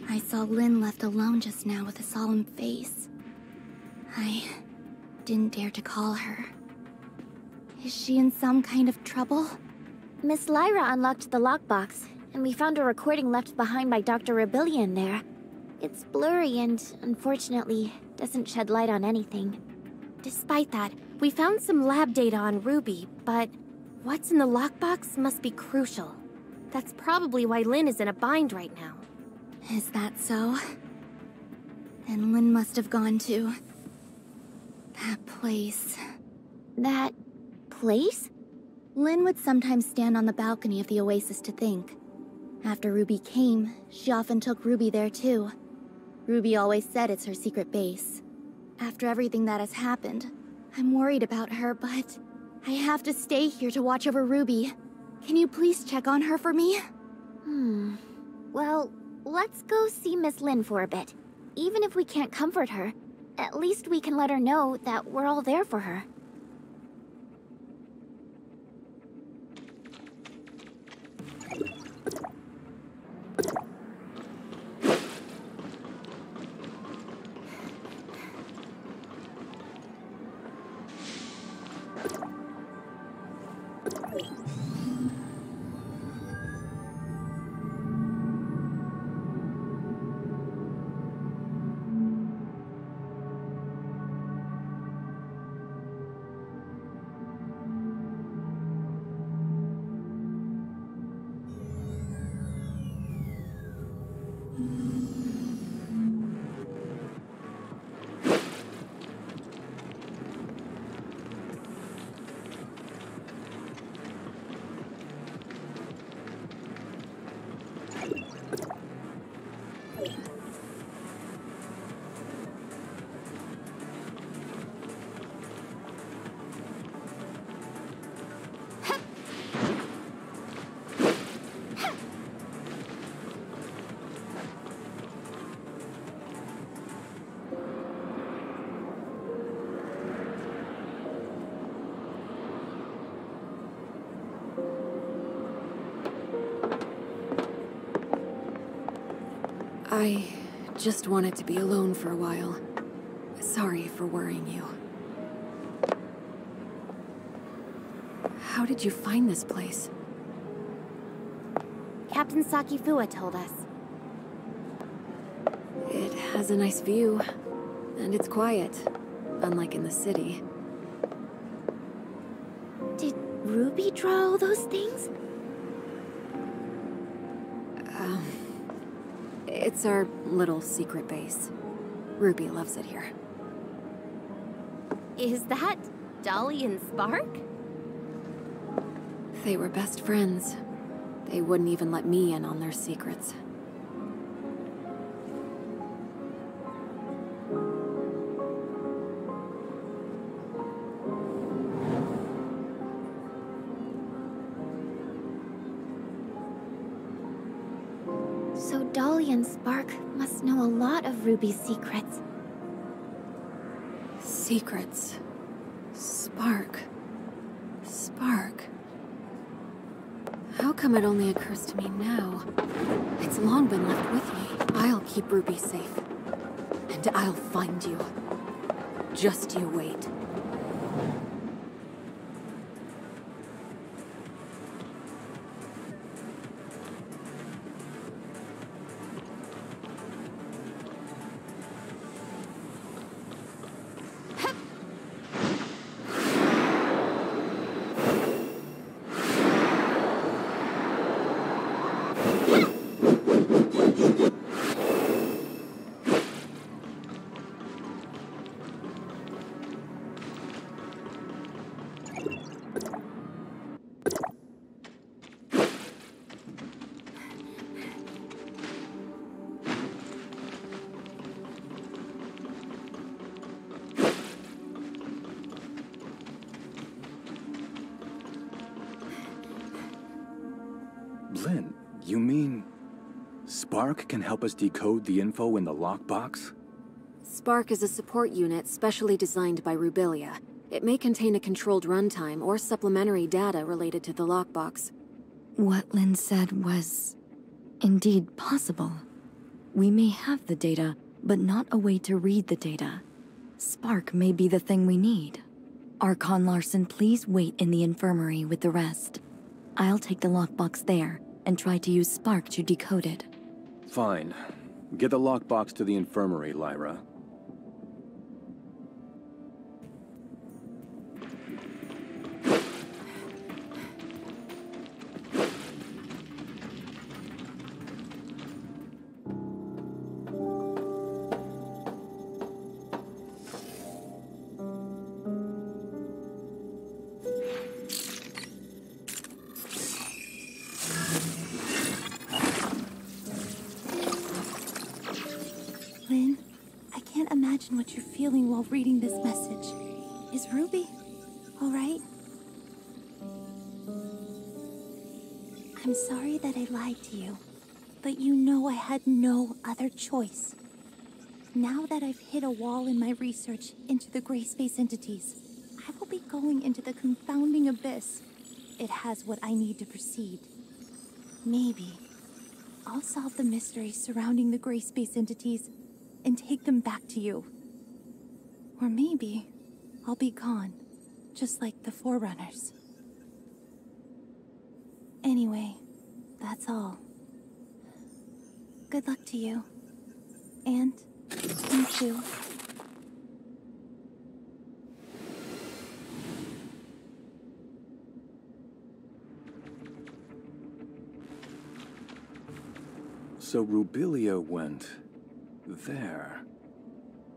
I saw Lynn left alone just now with a solemn face. I didn't dare to call her. Is she in some kind of trouble? Miss Lyra unlocked the lockbox, and we found a recording left behind by Dr. Rubilia in there. It's blurry and, unfortunately, doesn't shed light on anything. Despite that, we found some lab data on Ruby, but what's in the lockbox must be crucial. That's probably why Lynn is in a bind right now. Is that so? Then Lynn must have gone to... that place. That... place? Lynn would sometimes stand on the balcony of the Oasis to think. After Ruby came, she often took Ruby there too. Ruby always said it's her secret base. After everything that has happened, I'm worried about her, but I have to stay here to watch over Ruby. Can you please check on her for me? Well, let's go see Miss Lynn for a bit. Even if we can't comfort her, at least we can let her know that we're all there for her. I just wanted to be alone for a while. Sorry for worrying you. How did you find this place? Captain Sakifua told us. It has a nice view, and it's quiet, unlike in the city. Did Ruby draw all those things? It's our little secret base. Ruby loves it here. Is that Dolly and Spark? They were best friends. They wouldn't even let me in on their secrets. So Dolly and Spark must know a lot of Ruby's secrets. Secrets. Spark. How come it only occurs to me now? It's long been left with me. I'll keep Ruby safe. And I'll find you. Just you wait. Lynn, you mean... Spark can help us decode the info in the lockbox? Spark is a support unit specially designed by Rubilia. It may contain a controlled runtime or supplementary data related to the lockbox. What Lynn said was... indeed possible. We may have the data, but not a way to read the data. Spark may be the thing we need. Archon Larson, please wait in the infirmary with the rest. I'll take the lockbox there and try to use Spark to decode it. Fine. Get the lockbox to the infirmary, Lyra. Lynn, I can't imagine what you're feeling while reading this message. Is Ruby all right? I'm sorry that I lied to you, but you know I had no other choice. Now that I've hit a wall in my research into the Grayspace entities, I will be going into the Confounding abyss. It has what I need to proceed. Maybe I'll solve the mysteries surrounding the Grayspace entities and take them back to you. Or maybe I'll be gone, just like the Forerunners. Anyway, that's all. Good luck to you. And you too. So Rubilia went there.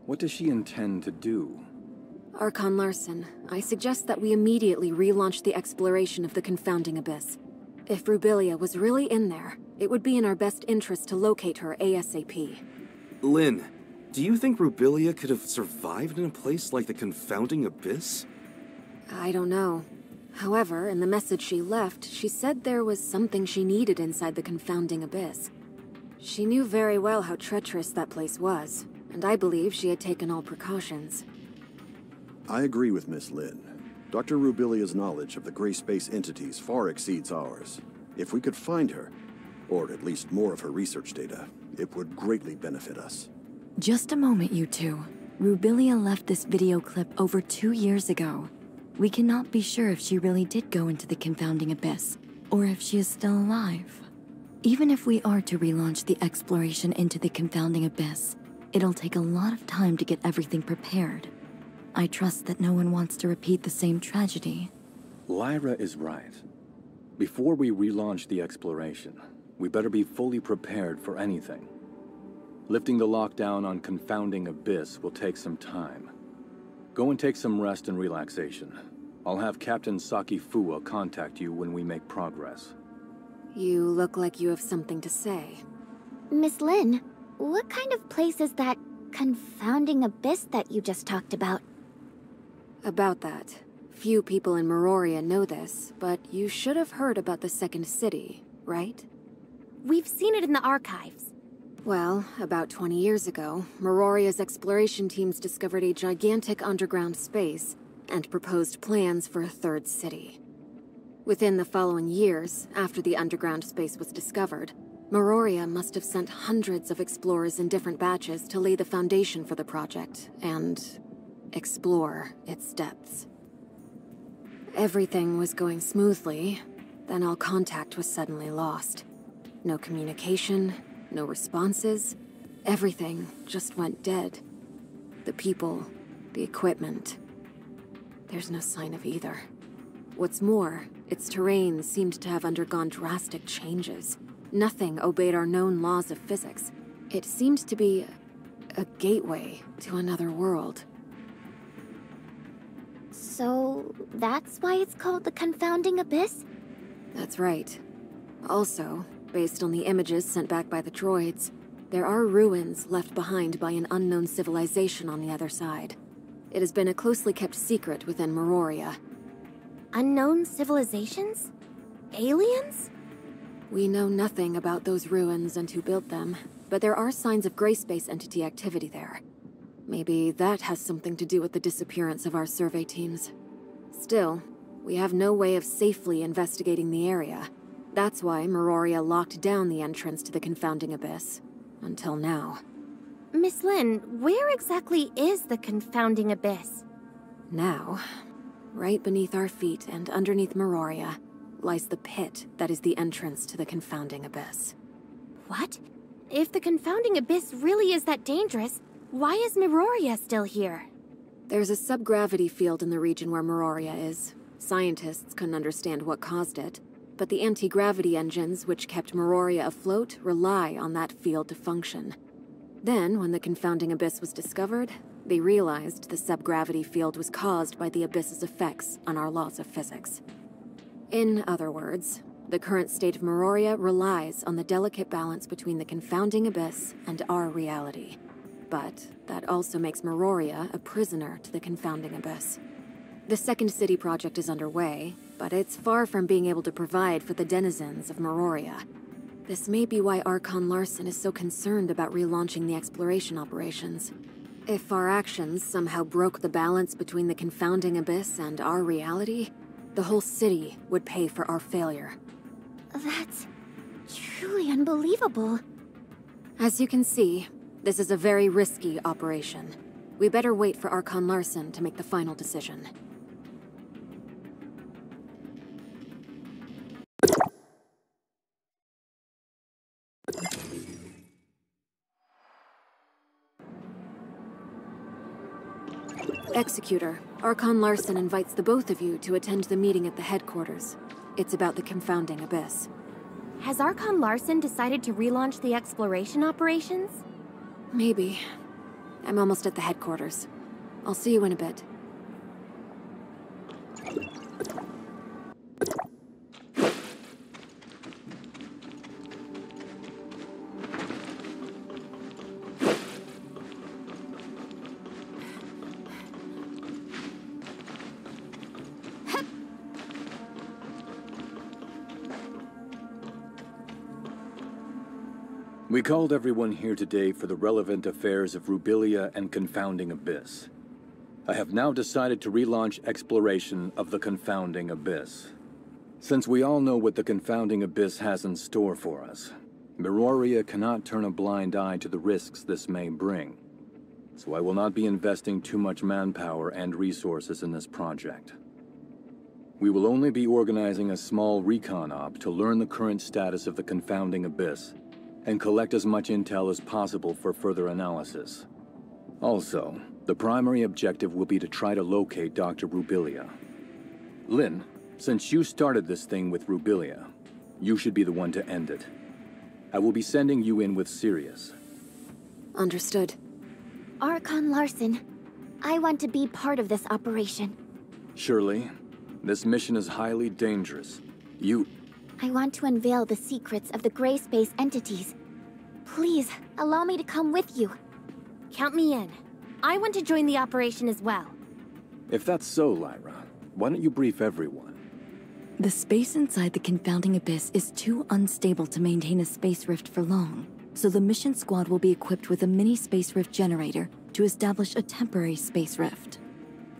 What does she intend to do? Archon Larson, I suggest that we immediately relaunch the exploration of the Confounding Abyss. If Rubilia was really in there, it would be in our best interest to locate her ASAP. Lynn, do you think Rubilia could have survived in a place like the Confounding Abyss? I don't know. However, in the message she left, she said there was something she needed inside the Confounding Abyss. She knew very well how treacherous that place was, and I believe she had taken all precautions. I agree with Miss Lynn. Dr. Rubilia's knowledge of the Grayspace entities far exceeds ours. If we could find her, or at least more of her research data, it would greatly benefit us. Just a moment, you two. Rubilia left this video clip over 2 years ago. We cannot be sure if she really did go into the Confounding Abyss, or if she is still alive. Even if we are to relaunch the exploration into the Confounding Abyss, it'll take a lot of time to get everything prepared. I trust that no one wants to repeat the same tragedy. Lyra is right. Before we relaunch the exploration, we better be fully prepared for anything. Lifting the lockdown on Confounding Abyss will take some time. Go and take some rest and relaxation. I'll have Captain Saki Fua contact you when we make progress. You look like you have something to say. Miss Lynn, what kind of place is that Confounding Abyss that you just talked about? About that. Few people in Meroria know this, but you should have heard about the Second City, right? We've seen it in the archives. Well, about 20 years ago, Meroria's exploration teams discovered a gigantic underground space and proposed plans for a third city. Within the following years, after the underground space was discovered, Meroria must have sent hundreds of explorers in different batches to lay the foundation for the project and explore its depths. Everything was going smoothly, then all contact was suddenly lost. No communication, no responses, everything just went dead. The people, the equipment. There's no sign of either. What's more, its terrain seemed to have undergone drastic changes. Nothing obeyed our known laws of physics. It seemed to be a gateway to another world. So, that's why it's called the Confounding Abyss? That's right. Also, based on the images sent back by the droids, there are ruins left behind by an unknown civilization on the other side. It has been a closely kept secret within Meroria. Unknown civilizations? Aliens? We know nothing about those ruins and who built them, but there are signs of Grayspace entity activity there. Maybe that has something to do with the disappearance of our survey teams. Still, we have no way of safely investigating the area. That's why Meroria locked down the entrance to the Confounding Abyss. Until now. Miss Lin, where exactly is the Confounding Abyss? Now, right beneath our feet and underneath Meroria, lies the pit that is the entrance to the Confounding Abyss. What? If the Confounding Abyss really is that dangerous, why is Meroria still here? There's a subgravity field in the region where Meroria is. Scientists couldn't understand what caused it, but the anti-gravity engines which kept Meroria afloat rely on that field to function. Then, when the Confounding Abyss was discovered, they realized the subgravity field was caused by the Abyss's effects on our laws of physics. In other words, the current state of Meroria relies on the delicate balance between the Confounding Abyss and our reality. But that also makes Meroria a prisoner to the Confounding Abyss. The Second City project is underway, but it's far from being able to provide for the denizens of Meroria. This may be why Archon Larson is so concerned about relaunching the exploration operations. If our actions somehow broke the balance between the Confounding Abyss and our reality, the whole city would pay for our failure. That's truly unbelievable. As you can see, this is a very risky operation. We better wait for Archon Larson to make the final decision. Executor, Archon Larson invites the both of you to attend the meeting at the headquarters. It's about the Confounding Abyss. Has Archon Larson decided to relaunch the exploration operations? Maybe. I'm almost at the headquarters. I'll see you in a bit. We called everyone here today for the relevant affairs of Rubilia and Confounding Abyss. I have now decided to relaunch exploration of the Confounding Abyss. Since we all know what the Confounding Abyss has in store for us, Meroria cannot turn a blind eye to the risks this may bring. So I will not be investing too much manpower and resources in this project. We will only be organizing a small recon op to learn the current status of the Confounding Abyss and collect as much intel as possible for further analysis. Also, the primary objective will be to try to locate Dr. Rubilia. Lin, since you started this thing with Rubilia, you should be the one to end it. I will be sending you in with Sirius. Understood. Archon Larson, I want to be part of this operation. Shirley, this mission is highly dangerous. I want to unveil the secrets of the Grayspace entities. Please, allow me to come with you. Count me in. I want to join the operation as well. If that's so, Lyra, why don't you brief everyone? The space inside the Confounding Abyss is too unstable to maintain a space rift for long, so the mission squad will be equipped with a mini space rift generator to establish a temporary space rift.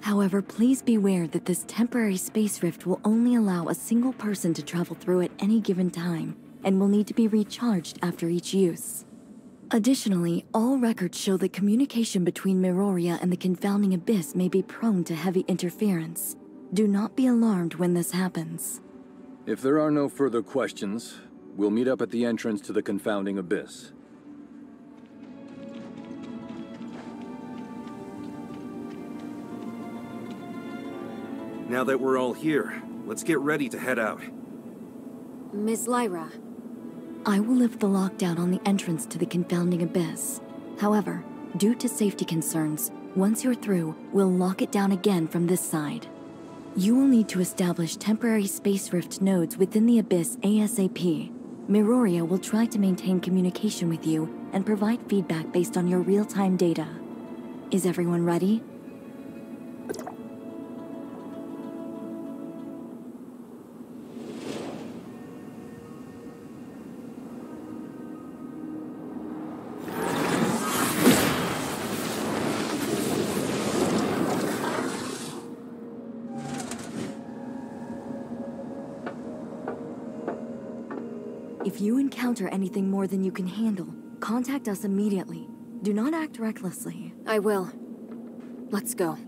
However, please beware that this temporary space rift will only allow a single person to travel through at any given time, and will need to be recharged after each use. Additionally, all records show that communication between Meroria and the Confounding Abyss may be prone to heavy interference. Do not be alarmed when this happens. If there are no further questions, we'll meet up at the entrance to the Confounding Abyss. Now that we're all here, let's get ready to head out. Miss Lyra. I will lift the lockdown on the entrance to the Confounding Abyss. However, due to safety concerns, once you're through, we'll lock it down again from this side. You will need to establish temporary space rift nodes within the Abyss ASAP. Meroria will try to maintain communication with you and provide feedback based on your real-time data. Is everyone ready? If you encounter anything more than you can handle, Contact us immediately. Do not act recklessly. I will. Let's go.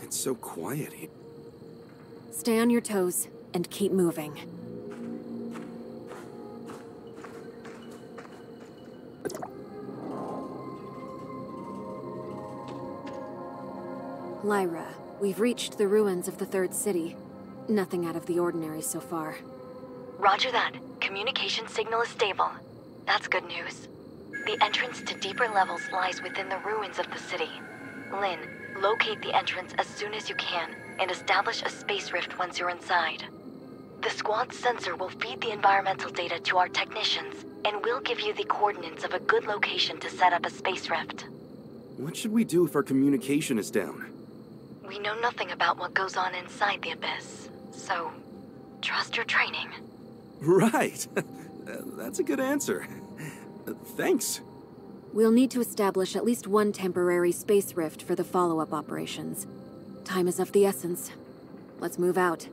It's so quiet here. Stay on your toes and keep moving. Lyra, we've reached the ruins of the third city. Nothing out of the ordinary so far. Roger that. Communication signal is stable. That's good news. The entrance to deeper levels lies within the ruins of the city. Lynn, locate the entrance as soon as you can, and establish a space rift once you're inside. The squad's sensor will feed the environmental data to our technicians, and we'll give you the coordinates of a good location to set up a space rift. What should we do if our communication is down? We know nothing about what goes on inside the Abyss, so trust your training. Right. That's a good answer. Thanks. We'll need to establish at least one temporary space rift for the follow-up operations. Time is of the essence. Let's move out.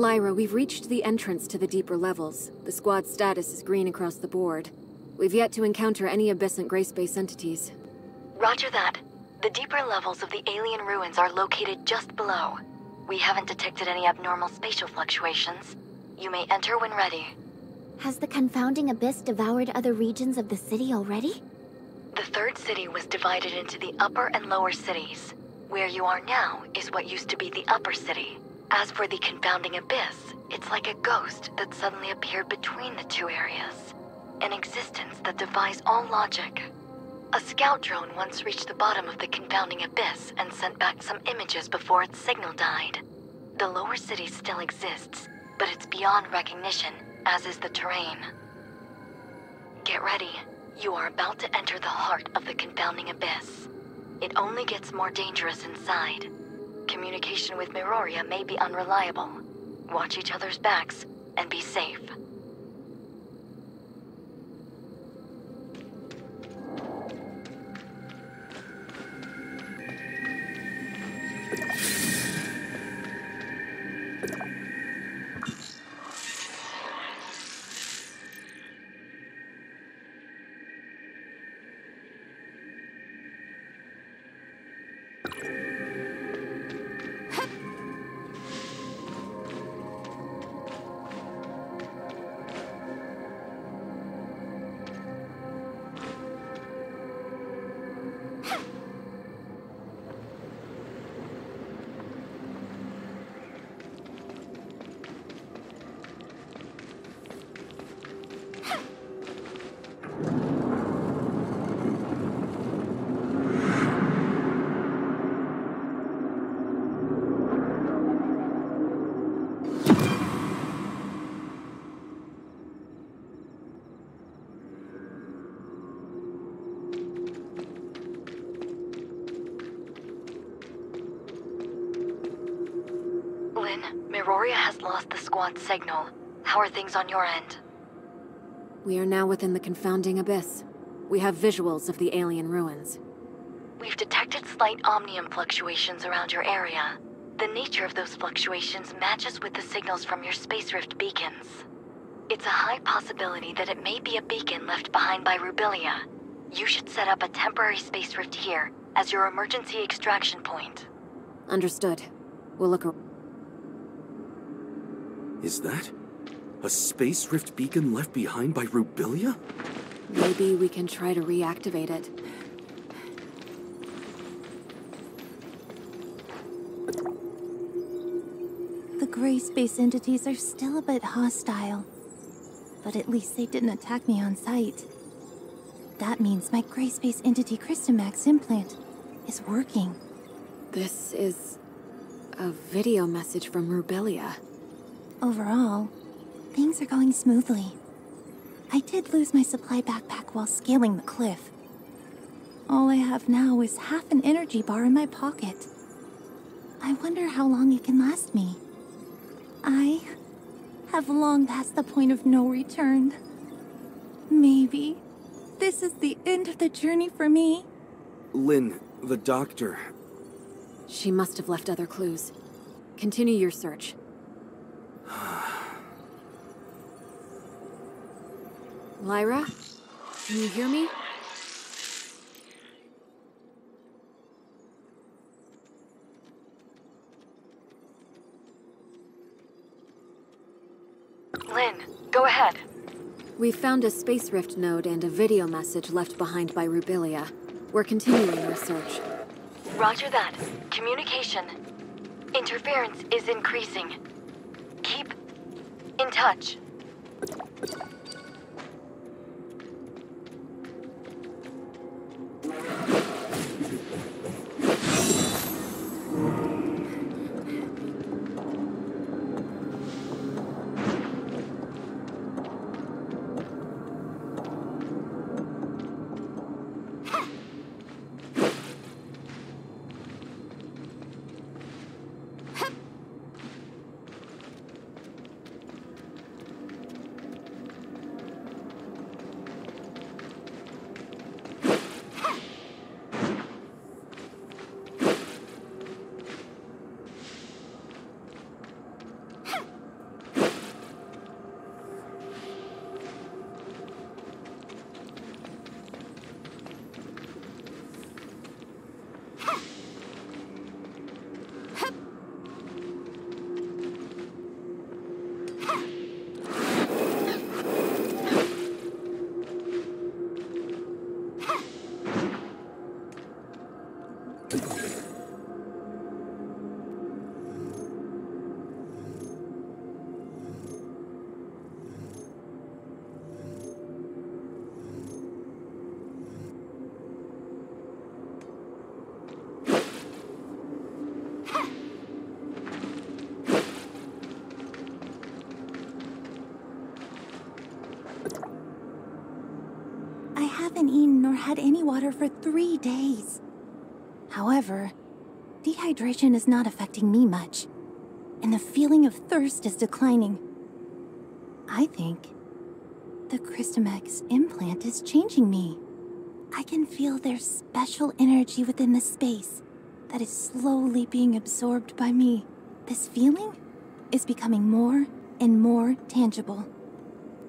Lyra, we've reached the entrance to the deeper levels. The squad's status is green across the board. We've yet to encounter any abyssal Grayspace entities. Roger that. The deeper levels of the alien ruins are located just below. We haven't detected any abnormal spatial fluctuations. You may enter when ready. Has the Confounding Abyss devoured other regions of the city already? The third city was divided into the upper and lower cities. Where you are now is what used to be the upper city. As for the Confounding Abyss, it's like a ghost that suddenly appeared between the two areas. An existence that defies all logic. A scout drone once reached the bottom of the Confounding Abyss and sent back some images before its signal died. The lower city still exists, but it's beyond recognition, as is the terrain. Get ready. You are about to enter the heart of the Confounding Abyss. It only gets more dangerous inside. Communication with Miroria may be unreliable. Watch each other's backs and be safe. Aurora has lost the squad's signal. How are things on your end? We are now within the Confounding Abyss. We have visuals of the alien ruins. We've detected slight omnium fluctuations around your area. The nature of those fluctuations matches with the signals from your space rift beacons. It's a high possibility that it may be a beacon left behind by Rubilia. You should set up a temporary space rift here as your emergency extraction point. Understood. We'll look around. Is that a space rift beacon left behind by Rubilia? Maybe we can try to reactivate it. The Grayspace entities are still a bit hostile, but at least they didn't attack me on sight. That means my Grayspace entity Christomax implant is working. This is a video message from Rubilia. Overall, things are going smoothly. I did lose my supply backpack while scaling the cliff. All I have now is half an energy bar in my pocket. I wonder how long it can last me. I have long passed the point of no return. Maybe this is the end of the journey for me. Lynn, the doctor. She must have left other clues. Continue your search. Lyra? Can you hear me? Lynn, go ahead. We found a space rift node and a video message left behind by Rubilia. We're continuing our search. Roger that. Communication. Interference is increasing. Keep in touch. I haven't eaten or had any water for 3 days. However, dehydration is not affecting me much, and the feeling of thirst is declining. I think the Christomax implant is changing me. I can feel there's special energy within the space that is slowly being absorbed by me. This feeling is becoming more and more tangible.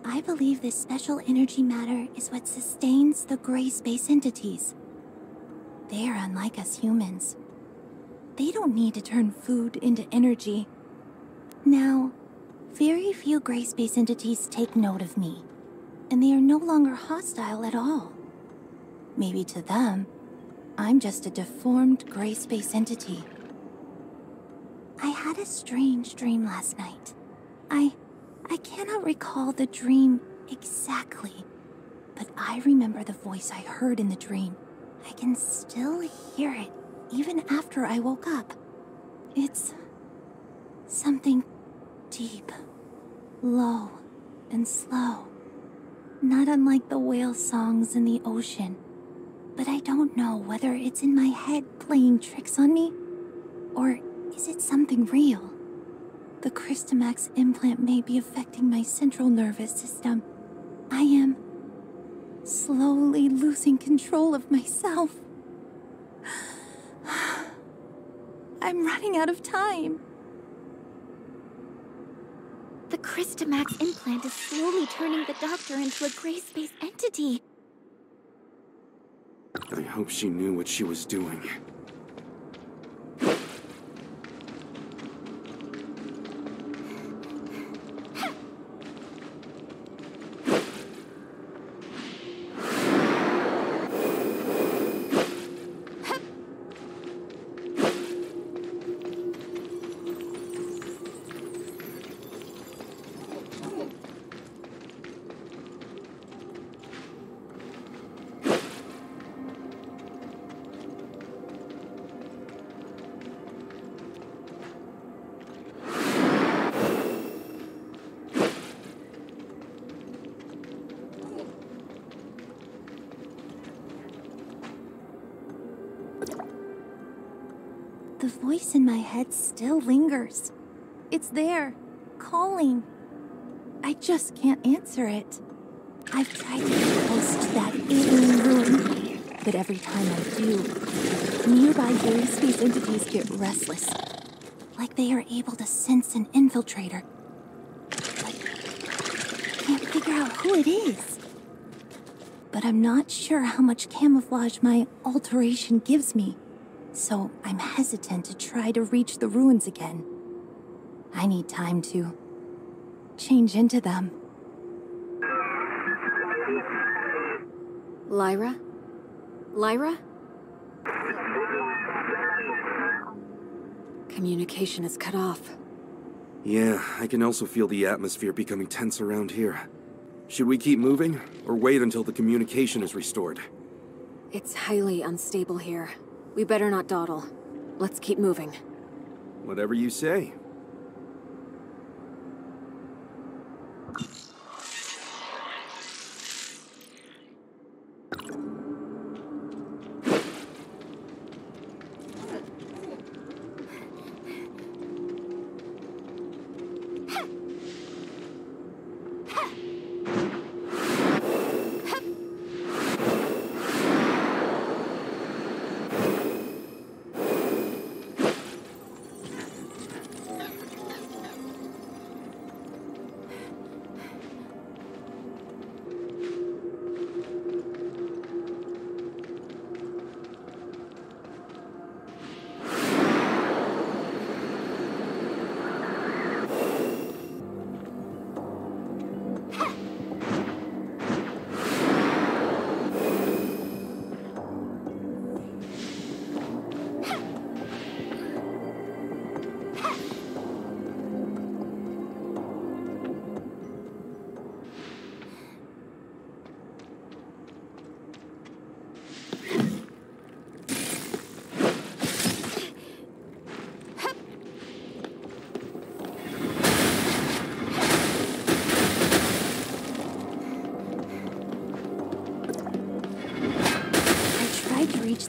I believe this special energy matter is what sustains the Grayspace entities. They are unlike us humans. They don't need to turn food into energy. Now, very few Grayspace entities take note of me, and they are no longer hostile at all. Maybe to them, I'm just a deformed Grayspace entity. I had a strange dream last night. I cannot recall the dream exactly, but I remember the voice I heard in the dream. I can still hear it, even after I woke up. It's something deep, low, and slow. Not unlike the whale songs in the ocean. But I don't know whether it's in my head playing tricks on me, or is it something real? The Crystamax implant may be affecting my central nervous system. I am slowly losing control of myself. I'm running out of time. The Crystamax implant is slowly turning the doctor into a Grayspace entity. I hope she knew what she was doing. The voice in my head still lingers. It's there, calling. I just can't answer it. I've tried to get close to that alien ruin, but every time I do, nearby Grayspace entities get restless. Like they are able to sense an infiltrator. But I can't figure out who it is. But I'm not sure how much camouflage my alteration gives me. So I'm hesitant to try to reach the ruins again. I need time to change into them. Lyra? Lyra? Communication is cut off. Yeah, I can also feel the atmosphere becoming tense around here. Should we keep moving, or wait until the communication is restored? It's highly unstable here. We better not dawdle. Let's keep moving. Whatever you say.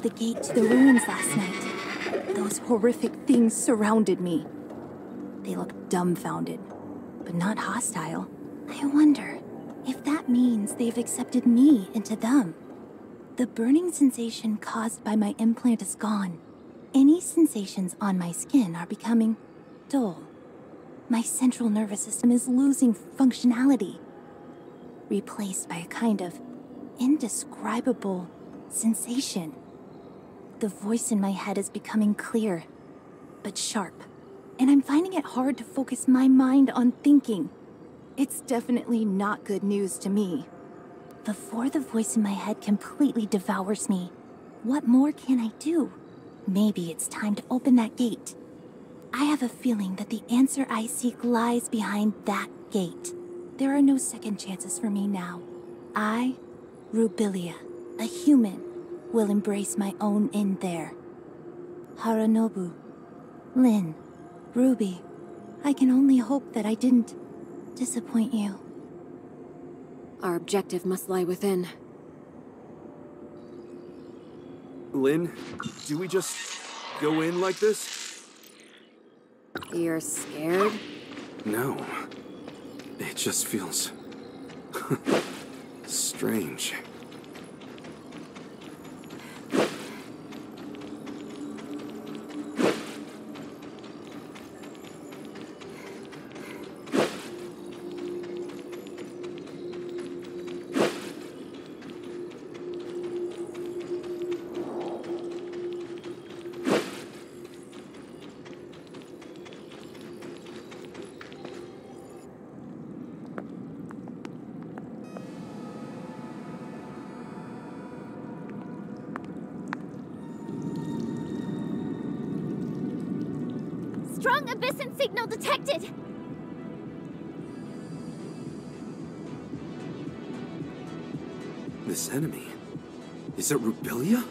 The gate to the ruins last night. Those horrific things surrounded me. They looked dumbfounded, but not hostile. I wonder if that means they've accepted me into them. The burning sensation caused by my implant is gone. Any sensations on my skin are becoming dull. My central nervous system is losing functionality, replaced by a kind of indescribable sensation. The voice in my head is becoming clear, but sharp, and I'm finding it hard to focus my mind on thinking. It's definitely not good news to me. Before the voice in my head completely devours me, what more can I do? Maybe it's time to open that gate. I have a feeling that the answer I seek lies behind that gate. There are no second chances for me now. I, Rubilia, a human, will embrace my own in there. Haranobu, Lynn, Ruby, I can only hope that I didn't disappoint you. Our objective must lie within. Lynn, do we just go in like this? You're scared? No. It just feels... strange. Strong abyssin signal detected! This enemy... is it Rubilia?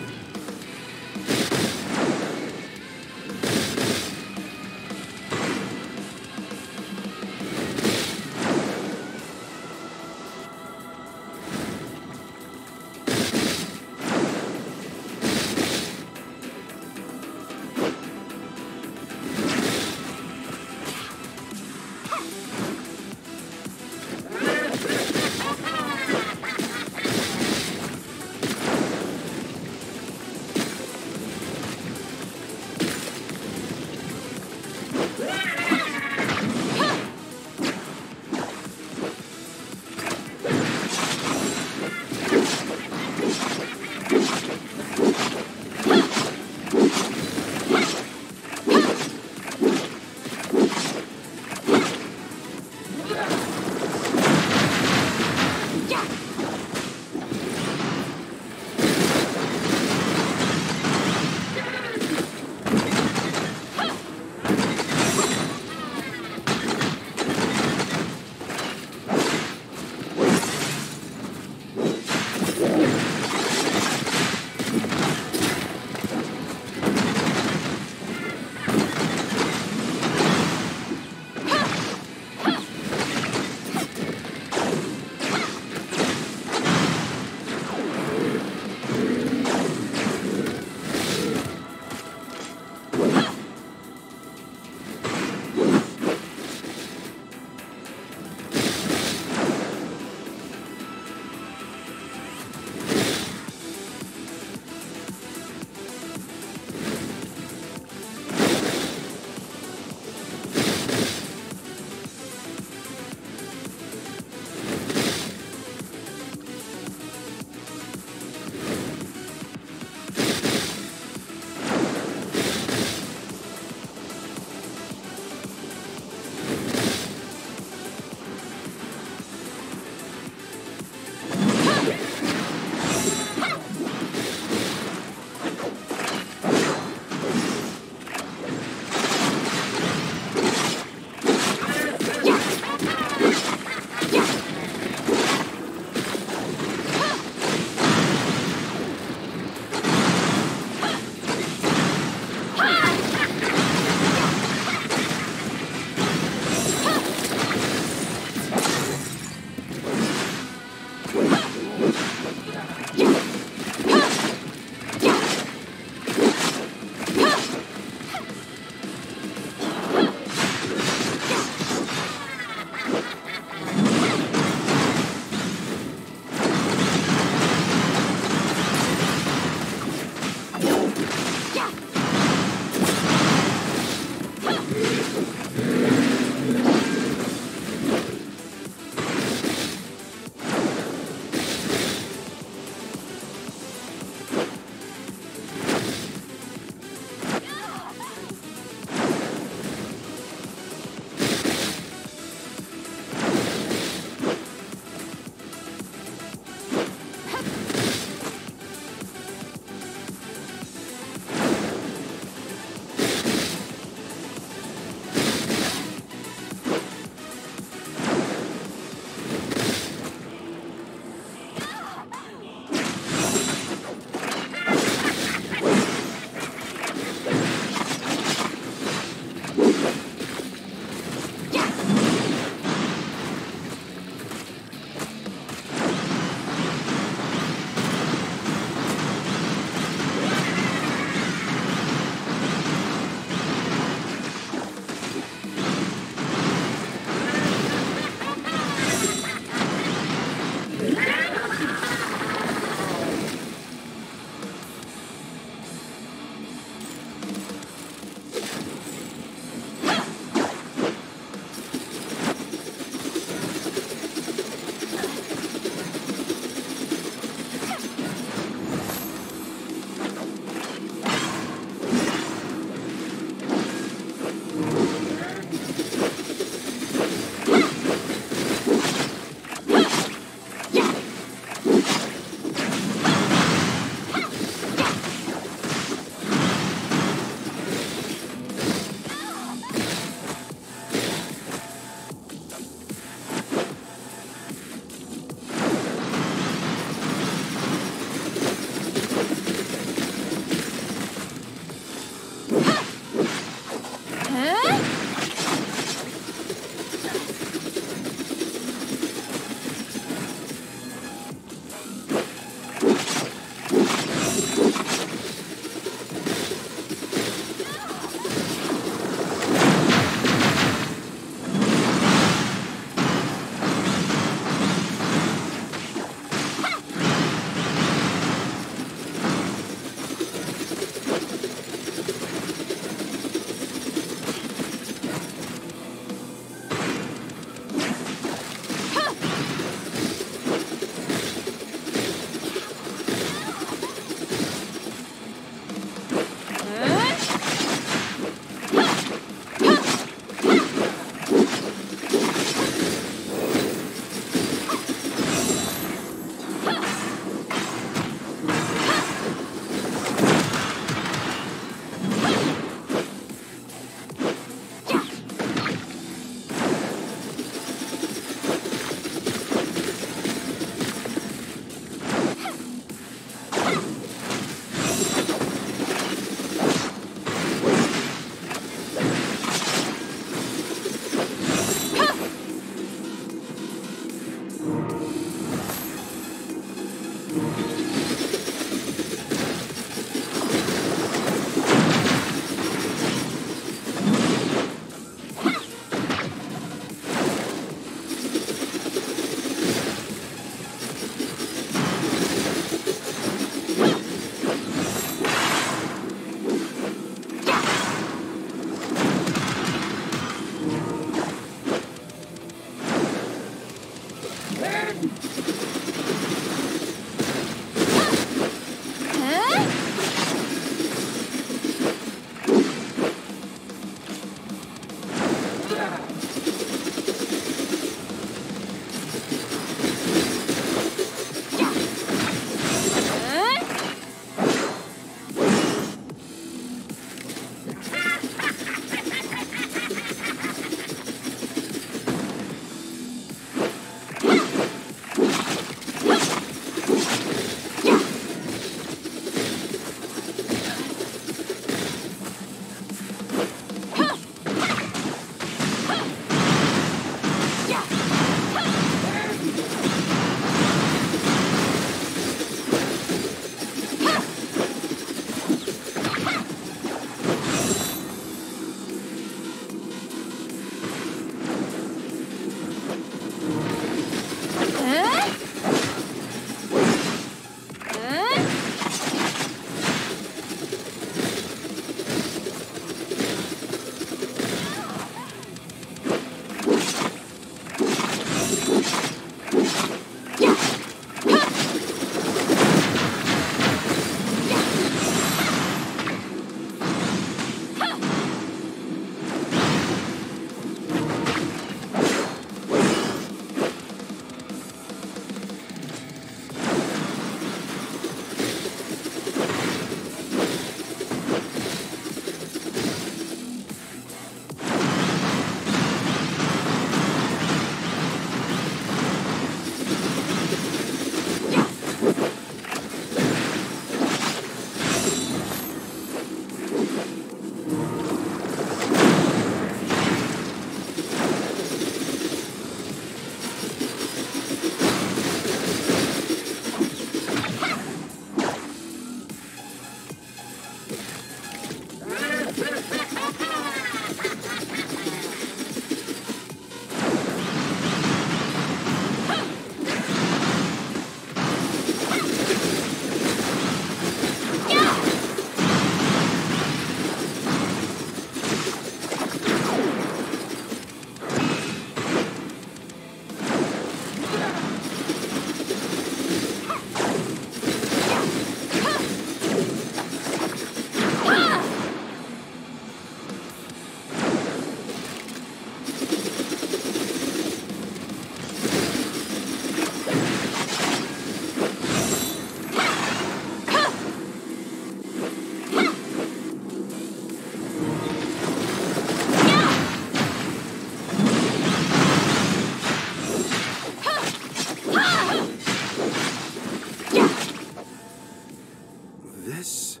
this?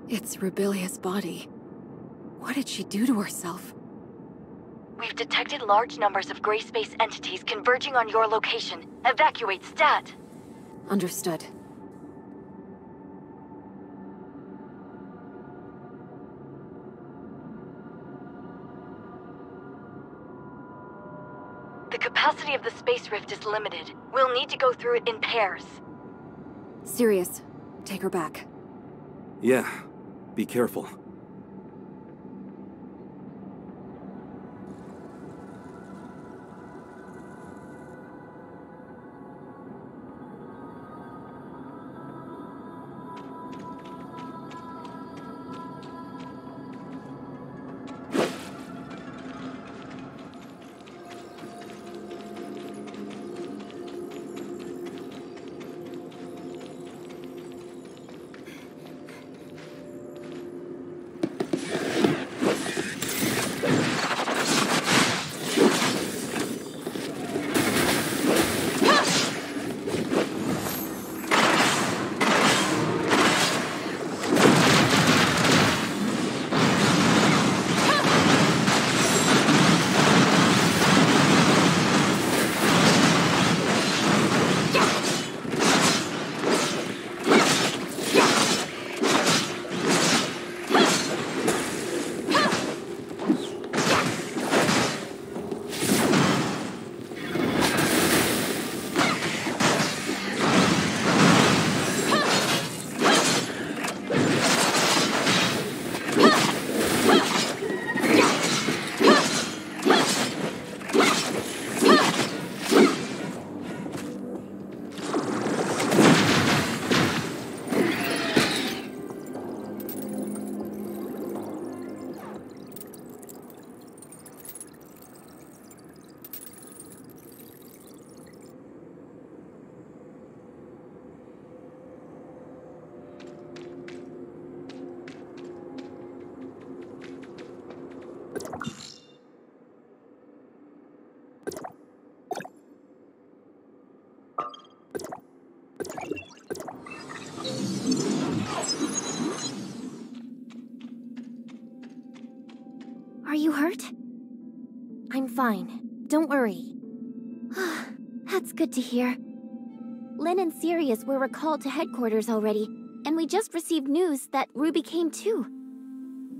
It's Rubilia's body. What did she do to herself? We've detected large numbers of Grayspace entities converging on your location. Evacuate stat! Understood. The capacity of the space rift is limited. We'll need to go through it in pairs. Sirius, take her back. Yeah, be careful. Are you hurt? I'm fine. Don't worry. That's good to hear. Lynn and Sirius were recalled to headquarters already, and we just received news that Ruby came too.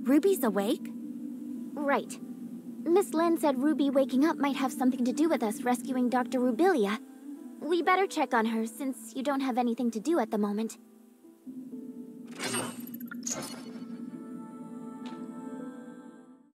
Ruby's awake? Right. Miss Lynn said Ruby waking up might have something to do with us rescuing Dr. Rubilia. We better check on her, since you don't have anything to do at the moment.